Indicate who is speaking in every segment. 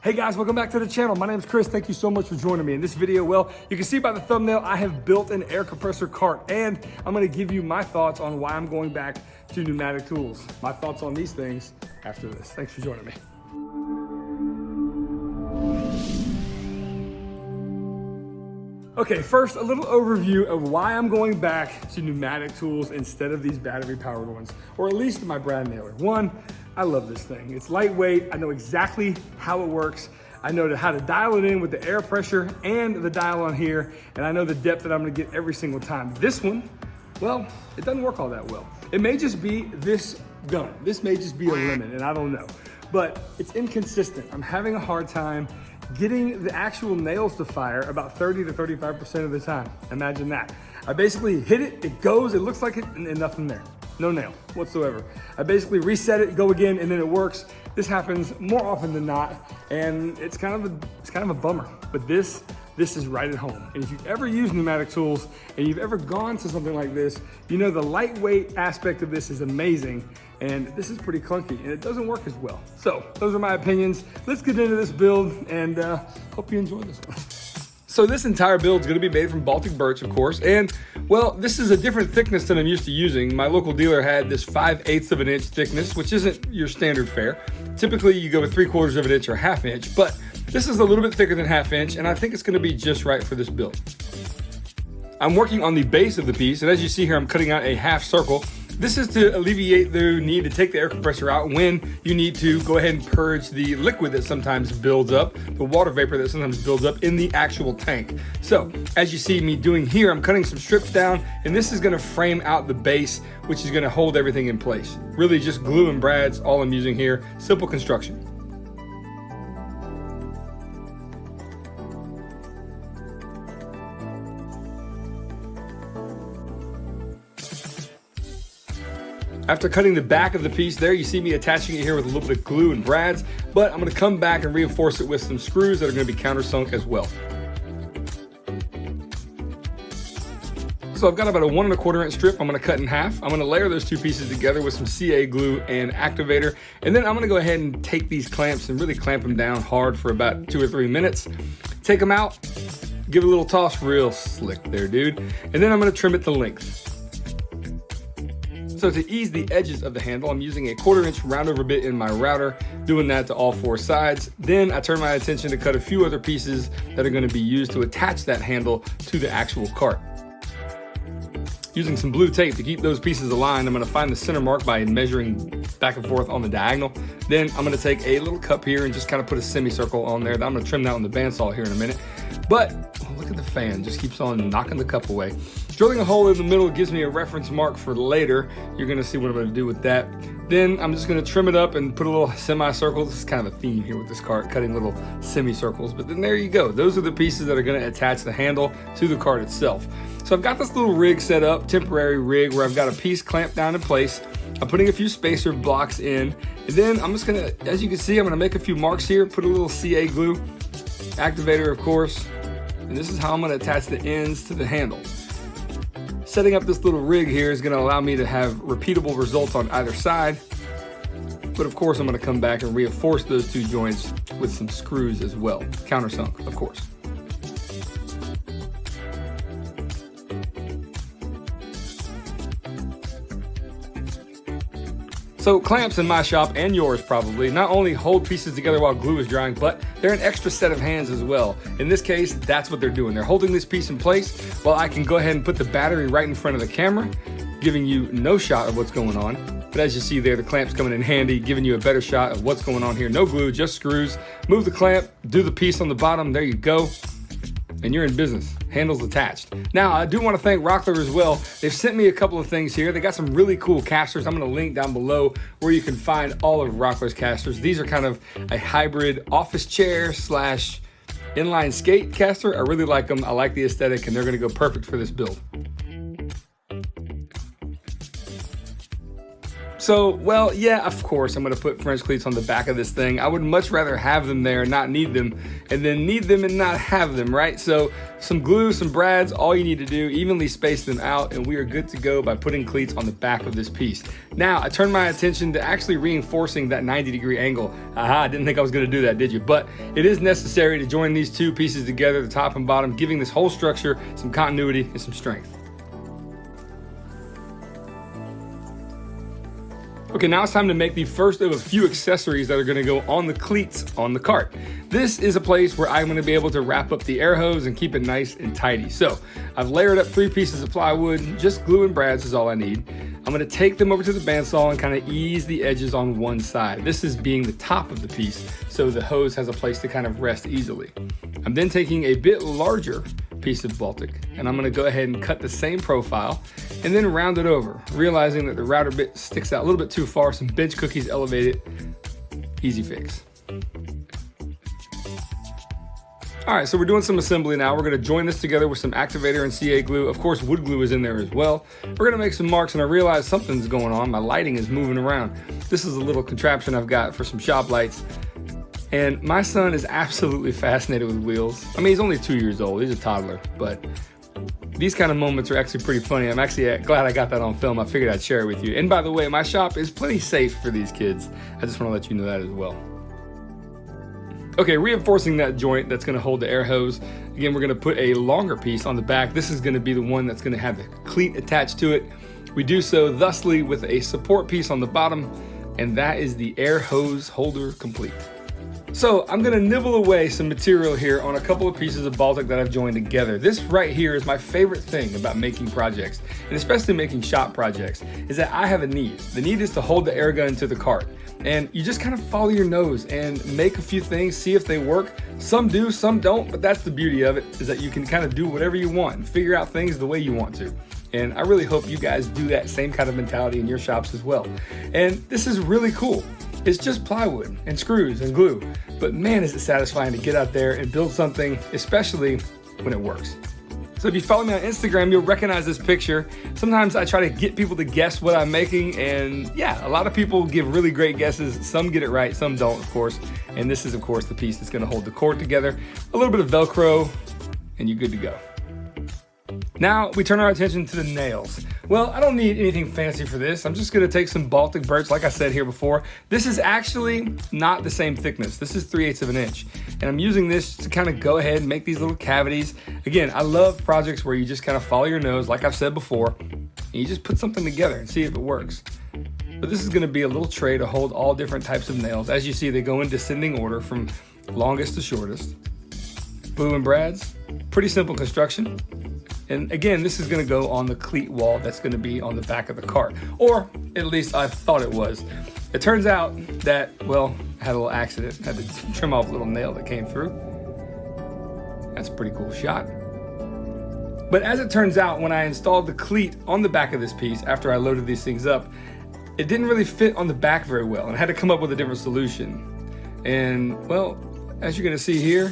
Speaker 1: Hey guys, welcome back to the channel. My name is Chris. Thank you so much for joining me in this video. Well, you can see by the thumbnail, I have built an air compressor cart, and I'm gonna give you my thoughts on why I'm going back to pneumatic tools. My thoughts on these things after this. Thanks for joining me. Okay, first, a little overview of why I'm going back to pneumatic tools instead of these battery-powered ones, or at least my brad nailer. One, I love this thing. It's lightweight. I know exactly how it works. I know how to dial it in with the air pressure and the dial on here, and I know the depth that I'm gonna get every single time. This one, well, it doesn't work all that well. It may just be this gun. This may just be a lemon, and I don't know. But it's inconsistent. I'm having a hard time getting the actual nails to fire about 30 to 35% of the time. Imagine that. I basically hit it, it goes, it looks like it, and nothing there. No nail whatsoever. I basically reset it, go again, and then it works. This happens more often than not, and it's kind of a bummer. But this is right at home. And if you've ever used pneumatic tools and you've ever gone to something like this, you know the lightweight aspect of this is amazing, and this is pretty clunky, and it doesn't work as well. So those are my opinions. Let's get into this build, and hope you enjoy this one. So this entire build is going to be made from Baltic birch, of course, and well, this is a different thickness than I'm used to using. My local dealer had this 5/8 of an inch thickness, which isn't your standard fare. Typically you go with 3/4 of an inch or 1/2 inch, but this is a little bit thicker than 1/2 inch, and I think it's going to be just right for this build. I'm working on the base of the piece, and as you see here, I'm cutting out a half circle. This is to alleviate the need to take the air compressor out when you need to go ahead and purge the liquid that sometimes builds up, the water vapor that sometimes builds up in the actual tank. So as you see me doing here, I'm cutting some strips down, and this is gonna frame out the base, which is gonna hold everything in place. Really just glue and brads, all I'm using here. Simple construction. After cutting the back of the piece there, you see me attaching it here with a little bit of glue and brads, but I'm gonna come back and reinforce it with some screws that are gonna be countersunk as well. So I've got about a 1 1/4 inch strip I'm gonna cut in half. I'm gonna layer those two pieces together with some CA glue and activator, and then I'm gonna go ahead and take these clamps and really clamp them down hard for about 2 or 3 minutes. Take them out, give it a little toss, real slick there, dude. And then I'm gonna trim it to length. So to ease the edges of the handle, I'm using a 1/4 inch round over bit in my router, doing that to all 4 sides. Then I turn my attention to cut a few other pieces that are gonna be used to attach that handle to the actual cart. Using some blue tape to keep those pieces aligned, I'm gonna find the center mark by measuring back and forth on the diagonal. Then I'm gonna take a little cup here and just kind of put a semicircle on there. I'm gonna trim that on the bandsaw here in a minute. But oh, look at the fan, just keeps on knocking the cup away. Drilling a hole in the middle gives me a reference mark for later. You're gonna see what I'm gonna do with that. Then I'm just gonna trim it up and put a little semicircle. This is kind of a theme here with this cart, cutting little semicircles. But then there you go. Those are the pieces that are gonna attach the handle to the cart itself. So I've got this little rig set up, temporary rig, where I've got a piece clamped down in place. I'm putting a few spacer blocks in, and then I'm just gonna, as you can see, I'm gonna make a few marks here, put a little CA glue, activator of course, and this is how I'm gonna attach the ends to the handle. Setting up this little rig here is gonna allow me to have repeatable results on either side, but of course I'm gonna come back and reinforce those two joints with some screws as well, countersunk of course. So clamps in my shop, and yours probably, not only hold pieces together while glue is drying, but they're an extra set of hands as well. In this case, that's what they're doing. They're holding this piece in place while I can go ahead and put the battery right in front of the camera, giving you no shot of what's going on. But as you see there, the clamp's coming in handy, giving you a better shot of what's going on here. No glue, just screws. Move the clamp, do the piece on the bottom, there you go. And you're in business. Handles attached. Now, I do want to thank Rockler as well. They've sent me a couple of things here. They got some really cool casters. I'm going to link down below where you can find all of Rockler's casters. These are kind of a hybrid office chair slash inline skate caster. I really like them. I like the aesthetic, and they're going to go perfect for this build. So, well, yeah, of course, I'm gonna put French cleats on the back of this thing. I would much rather have them there and not need them, and then need them and not have them, right? So, some glue, some brads, all you need to do, evenly space them out, and we are good to go by putting cleats on the back of this piece. Now, I turned my attention to actually reinforcing that 90-degree angle. Aha, I didn't think I was gonna do that, did you? But it is necessary to join these two pieces together, the top and bottom, giving this whole structure some continuity and some strength. Okay, now it's time to make the first of a few accessories that are gonna go on the cleats on the cart. This is a place where I'm gonna be able to wrap up the air hose and keep it nice and tidy. So I've layered up 3 pieces of plywood, just glue and brads is all I need. I'm gonna take them over to the bandsaw and kind of ease the edges on one side. This is being the top of the piece, so the hose has a place to kind of rest easily. I'm then taking a bit larger piece of Baltic, and I'm gonna go ahead and cut the same profile and then round it over, realizing that the router bit sticks out a little bit too far, some bench cookies elevate it. Easy fix. All right, so we're doing some assembly now. We're gonna join this together with some activator and CA glue. Of course, wood glue is in there as well. We're gonna make some marks, and I realize something's going on. My lighting is moving around. This is a little contraption I've got for some shop lights. And my son is absolutely fascinated with wheels. I mean, he's only 2 years old, he's a toddler, but these kind of moments are actually pretty funny. I'm actually glad I got that on film. I figured I'd share it with you. And by the way, my shop is plenty safe for these kids. I just want to let you know that as well. Okay, reinforcing that joint that's gonna hold the air hose. Again, we're gonna put a longer piece on the back. This is gonna be the one that's gonna have the cleat attached to it. We do so thusly with a support piece on the bottom, and that is the air hose holder complete. So I'm gonna nibble away some material here on a couple of pieces of Baltic that I've joined together. This right here is my favorite thing about making projects, and especially making shop projects, is that I have a need. The need is to hold the air gun to the cart. And you just kind of follow your nose and make a few things, see if they work. Some do, some don't, but that's the beauty of it, is that you can kind of do whatever you want and figure out things the way you want to. And I really hope you guys do that same kind of mentality in your shops as well. And this is really cool. It's just plywood and screws and glue, but man, is it satisfying to get out there and build something, especially when it works. So if you follow me on Instagram, you'll recognize this picture. Sometimes I try to get people to guess what I'm making, and yeah, a lot of people give really great guesses. Some get it right, some don't, of course. And this is, of course, the piece that's gonna hold the cord together. A little bit of Velcro, and you're good to go. Now we turn our attention to the nails. Well, I don't need anything fancy for this. I'm just gonna take some Baltic birch, like I said here before. This is actually not the same thickness. This is 3/8 of an inch. And I'm using this to kind of go ahead and make these little cavities. Again, I love projects where you just kind of follow your nose, like I've said before, and you just put something together and see if it works. But this is gonna be a little tray to hold all different types of nails. As you see, they go in descending order from longest to shortest. Glue and brads, pretty simple construction. And again, this is gonna go on the cleat wall that's gonna be on the back of the cart, or at least I thought it was. It turns out that, well, I had a little accident. I had to trim off a little nail that came through. That's a pretty cool shot. But as it turns out, when I installed the cleat on the back of this piece, after I loaded these things up, it didn't really fit on the back very well, and I had to come up with a different solution. And well, as you're gonna see here,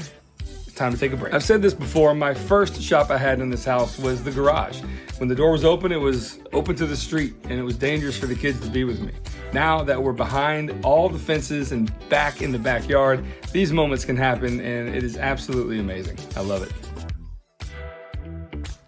Speaker 1: time to take a break. I've said this before, my first shop I had in this house was the garage. When the door was open, it was open to the street, and it was dangerous for the kids to be with me. Now that we're behind all the fences and back in the backyard, these moments can happen, and it is absolutely amazing. I love it.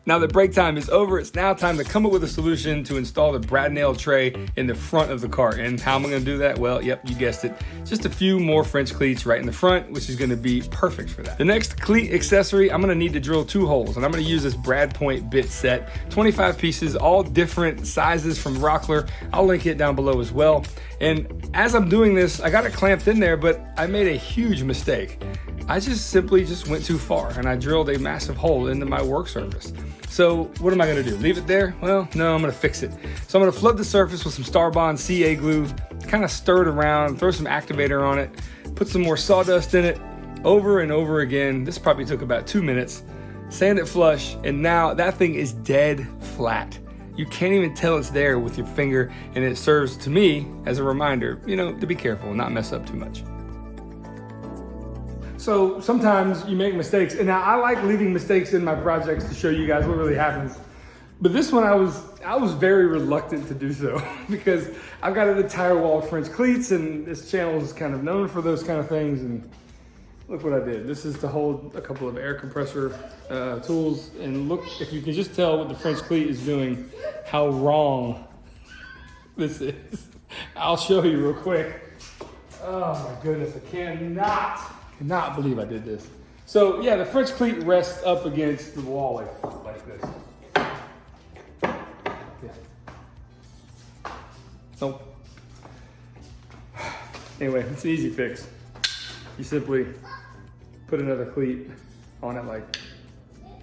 Speaker 1: Now that break time is over, it's now time to come up with a solution to install the brad nail tray in the front of the cart. And how am I gonna do that? Well, yep, you guessed it. Just a few more French cleats right in the front, which is gonna be perfect for that. The next cleat accessory, I'm gonna need to drill 2 holes, and I'm gonna use this brad point bit set, 25 pieces, all different sizes from Rockler. I'll link it down below as well. And as I'm doing this, I got it clamped in there, but I made a huge mistake. I simply went too far, and I drilled a massive hole into my work surface. So what am I gonna do? Leave it there? Well, no, I'm gonna fix it. So I'm gonna flood the surface with some Starbond CA glue, kind of stir it around, throw some activator on it, put some more sawdust in it, over and over again. This probably took about 2 minutes. Sand it flush, and now that thing is dead flat. You can't even tell it's there with your finger, and it serves to me as a reminder, to be careful and not mess up too much. So sometimes you make mistakes, and now I like leaving mistakes in my projects to show you guys what really happens. But this one I was very reluctant to do so because I've got an entire wall of French cleats, and this channel is kind of known for those kind of things. And look what I did. This is to hold a couple of air compressor tools, and look, if you can just tell what the French cleat is doing, how wrong this is. I'll show you real quick. Oh my goodness, I cannot believe I did this. So yeah, the French cleat rests up against the wall like this. Yeah. So anyway, it's an easy fix. You simply put another cleat on it like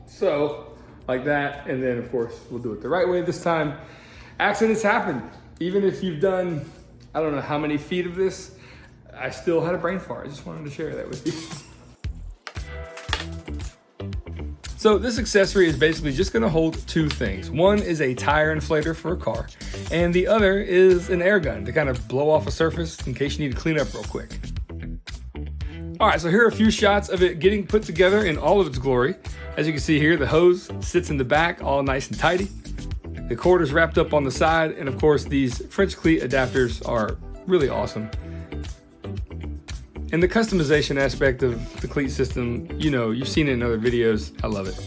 Speaker 1: so, like that, and then of course we'll do it the right way this time. Accidents happen. Even if you've done, I don't know how many feet of this, I still had a brain fart. I just wanted to share that with you. So this accessory is basically just gonna hold two things. One is a tire inflator for a car, and the other is an air gun to kind of blow off a surface in case you need to clean up real quick. All right, so here are a few shots of it getting put together in all of its glory. As you can see here, the hose sits in the back, all nice and tidy. The cord is wrapped up on the side, and of course these French cleat adapters are really awesome. And the customization aspect of the cleat system, you know, you've seen it in other videos. I love it.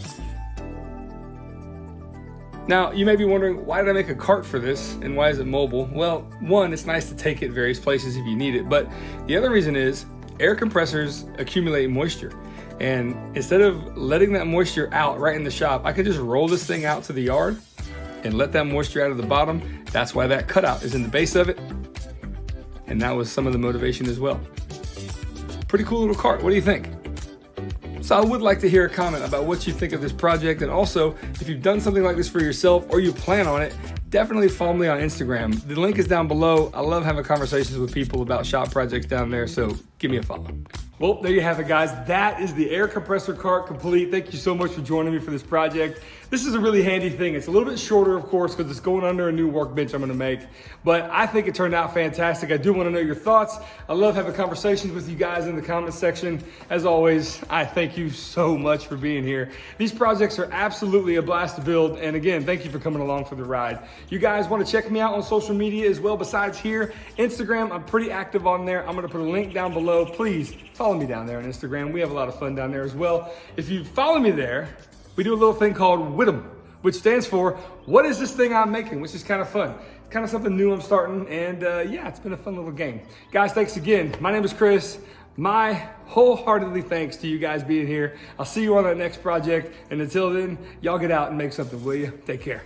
Speaker 1: Now, you may be wondering, why did I make a cart for this and why is it mobile? Well, one, it's nice to take it various places if you need it, but the other reason is air compressors accumulate moisture. And instead of letting that moisture out right in the shop, I could just roll this thing out to the yard and let that moisture out of the bottom. That's why that cutout is in the base of it. And that was some of the motivation as well. Pretty cool little cart, what do you think? So I would like to hear a comment about what you think of this project, and also if you've done something like this for yourself or you plan on it, definitely follow me on Instagram. The link is down below. I love having conversations with people about shop projects down there, so give me a follow. Well, there you have it, guys. That is the air compressor cart complete. Thank you so much for joining me for this project. This is a really handy thing. It's a little bit shorter, of course, because it's going under a new workbench I'm gonna make, but I think it turned out fantastic. I do wanna know your thoughts. I love having conversations with you guys in the comments section. As always, I thank you so much for being here. These projects are absolutely a blast to build, and again, thank you for coming along for the ride. You guys wanna check me out on social media as well, besides here, Instagram, I'm pretty active on there. I'm gonna put a link down below. Please follow me down there on Instagram. We have a lot of fun down there as well. If you follow me there, we do a little thing called WIT'em, which stands for, what is this thing I'm making? Which is kind of fun. Kind of something new I'm starting, and yeah, it's been a fun little game. Guys, thanks again. My name is Chris. My wholeheartedly thanks to you guys being here. I'll see you on that next project, and until then, y'all get out and make something, will you? Take care.